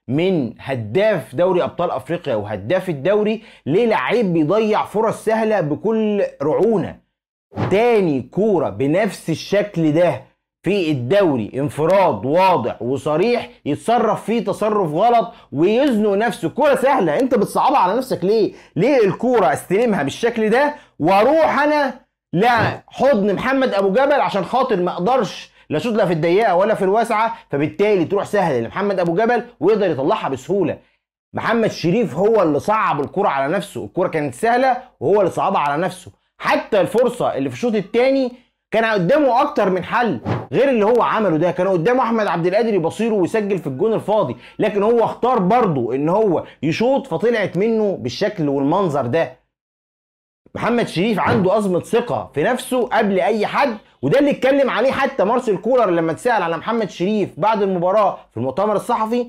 من هداف دوري ابطال افريقيا وهداف الدوري للعيب بيضيع فرص سهله بكل رعونه. تاني كوره بنفس الشكل ده في الدوري، انفراد واضح وصريح يتصرف فيه تصرف غلط ويزنق نفسه. كوره سهله، انت بتصعبها على نفسك ليه؟ ليه الكوره استلمها بالشكل ده واروح انا لحضن محمد ابو جبل عشان خاطر ما اقدرش لا شوط لا في الضيقه ولا في الواسعه، فبالتالي تروح سهله لمحمد ابو جبل ويقدر يطلعها بسهوله. محمد شريف هو اللي صعب الكرة على نفسه، الكرة كانت سهلة وهو اللي صعبها على نفسه. حتى الفرصة اللي في الشوط الثاني كان قدامه اكتر من حل غير اللي هو عمله ده، كان قدامه احمد عبد القادر يبصيره ويسجل في الجون الفاضي، لكن هو اختار برضه ان هو يشوط فطلعت منه بالشكل والمنظر ده. محمد شريف عنده أزمة ثقة في نفسه قبل أي حد، وده اللي اتكلم عليه حتى مارسيل كولر لما اتسأل على محمد شريف بعد المباراة في المؤتمر الصحفي.